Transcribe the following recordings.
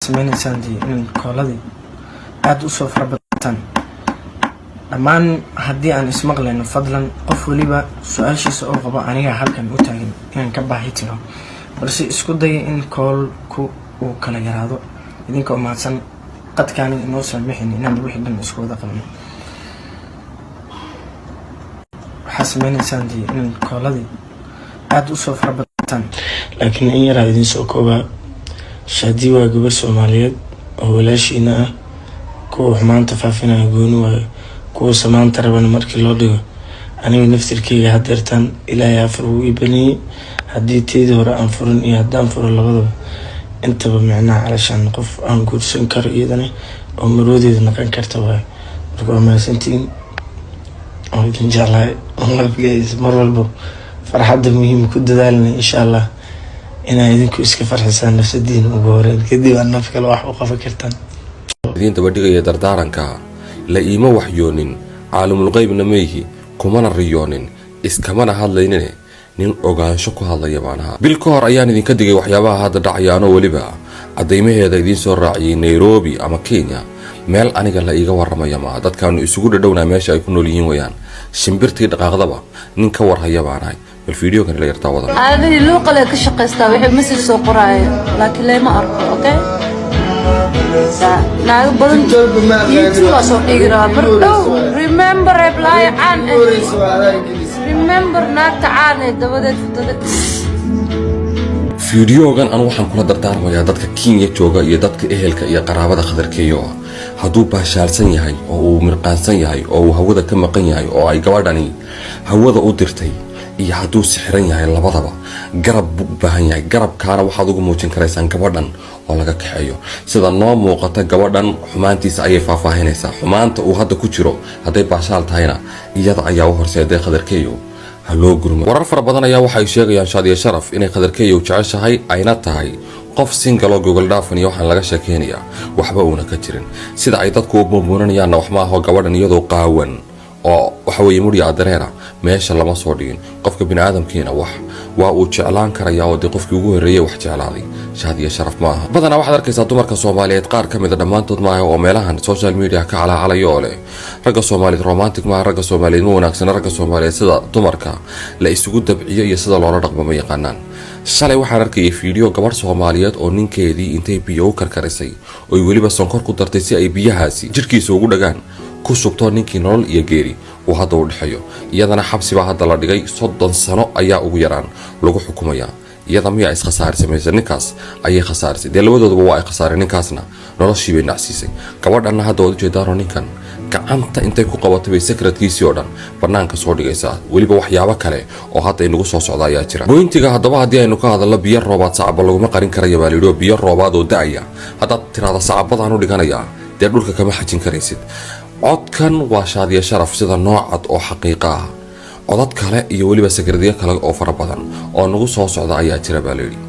سمعنا دي إن كولادي عاد أسوف ربطان لما هدي عن اسم لأنه فضلا قف وليبا سؤال شيء سؤال قبا عنيها هالكن وتاجن إن كبا هيتنا بس إسكود دي إن كول كو وكلا جرادو إذن كو معسن قد كان نوصل محن إن الواحد من إسكود قبنا حسمين دي إن كولادي عاد أسوف ربطان لكن إيه رايدين سوكوبا شادي واجب الصوماليات ولاش إنا كو حمان تفافنا يقولون كو سمان تربنا مركي لودو أنا نفس الكي هدرتان إلى يافرو يبني هدي تيدور أنفرن إيه هدان فرن لغضب أنت بمعنى علشان نقف أنقول سنكر إيداني ومرودي نقن كرتوها رقم ما سنتين وإن شاء الله الله بجايز مرة البو فرحة مهم كود دالنا إن شاء الله إنا إذنكو إسك فرحسان نفس الدين وبورين كدي وأنا فكر واحد وقفة كرتان إذن تبديك يدردارنكا لا إيما وحيونين عالم الغيب نميه كمان الريونين إسكمان هادلينين نين أوغان شكو هادلي معنا بالكور أيان إذن كدقي وحيابها هذا دعيانو ولبا عديمه هذا إذن سور راعي نيروبي أما كينيا ميل أنيقا لا إيغا ورما يما داد كانوا يسوقود دونا ماشا يكونوا ليين ويان شمبرتي دقاقضبا نين كور هيا معنا الفيديو كان لا يرتاوض هذه اللوقة اللي كشقيستا وحي مسج سو قراية لكن لا ما أركو أوكي ناقو بدن يتوا سو إيقرا بردو remember reply عن remember ناقت عاني دبادت فتدت فيديوغان أنا waxaan kula dardaarmayaa dadka Kenya jooga iyo dadka ehelka iyo qaraabada qadarkeeyo haduu baashaalsan yahay oo uu mirqaansan yahay oo uu hawada ka maqan yahay oo ay gabadhani hawada u dirtay iyo haduu sixran yahay labadaba garab buu baahan yahay garabkaana waxaad ugu muujin karaysaan gabadhan oo laga kaxeeyo sida noo muuqata gabadhan xumaantiisa ayay faahfaahinaysaa xumaanta uu hadda ku jiro haday baashaal tahayna iyada ayaa u horseeday qadarkeeyo haloo gurmo warar fara badan ayaa waxay sheegayaan Shaadiya Sharaf inay qadarkeeyo jeceshahay ayna tahay qof single oo Google dhaafan iyo waxaan laga sheekeynayaa waxba uuna ka jirin sida ay dadku u bumbuuranayaan wax ma aha gabadhan iyadoo qaawan oo waxa weeye muriya dareera meesha lama soo dhigin qofka bini'aadamkiina waa uu jeclaan karayaa oo qofkii ugu horeeyay wax jeclaaday Shaadiya Sharaf ma aha badana waxaad arkaysaa dumarka Soomaaliyeed qaar kamid ah dhamaantood ma aha oo meelahan social media ka calaacalayo oo leh ragga Soomaaliyeed romantic ma ragga Soomaaliyeed wanaagsan ragga Soomaaliyeed sida dumarka la isugu dabciyo iyo sida loola dhaqmo ma yaqaanaan shalay waxaan arkay fiidiyoo gabar Soomaaliyeed oo ninkeedii intay biyo karkarisay oo waliba sonkor ku dartay si ay biyahaasi jirkiisa ugu dhagaan ku subto ninkii nolol iyo geeri oo hadda u dhaxayo iyadana xabsi baa hadda la dhigay 30 sano ayaa ugu yaraan lagu xukumayaa iyada miyaa is khasaarisay ninkaas ayay khasaarisay labadooduba waa ay khasaareen ninkaasna noloshii bay nacsiisay gabadhana hadda wada jeedaaro ninkan gacanta intay ku qabatay bay secretkiisii oo dhan banaanka soo dhigaysaa waliba waxyaabo kale oo hadda inagu soo socda ayaa jira goyntiga haddaba haddii aynu ka hadalno biyo roobaad sacab laguma qarin karayo baa liidho biyo roobaad oo da'aya haddaad tiraahdo sacabadaan u dhiganayaa dee dhulka kama xajin karaysid codkan waa Shaadiya Sharaf sida noocad oo xaqiiqa ah codad kale iyo waliba sakardiye kale oo fara badan oo nagu soo socda ayaa jira baa leeyahay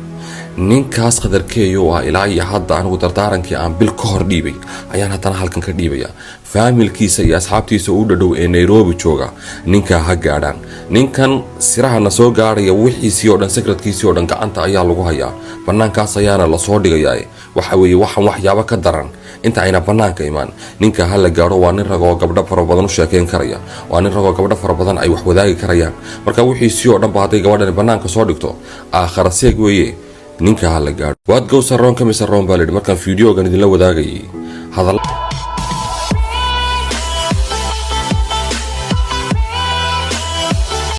ninkaas qadarkeeyo waa ilaa iyo hadda anigu dardaarankii aan bil ka hor dhiibay ayaan haddana halkan ka dhiibaya faamilkiisa iyo asxaabtiisa u dhadhow ee Nairobi jooga ninka ha gaadhaan ninkan sirahana soo gaaraya wixiisii oo dhan secretkiisii oo dhan gacanta ayaa lagu hayaa banaankaas ayaana la soo dhigayaa waxa weeye waxyaabo ka daran inta ayna banaanka imaan ninka hal la gaaro waa nin ragoo gabdho fara badan u sheekeen karaya waa nin ragoo gabdho fara badan ay wax wadaagi karayaan marka wixiisii oo dhan ba haday gabadhan banaanka soo dhigto aakhira seeg weeye ninka hal la gaaro waad gowsaroon ka misaroon baa leeyahay markaan fiidiyogan idin la wadaagay hadal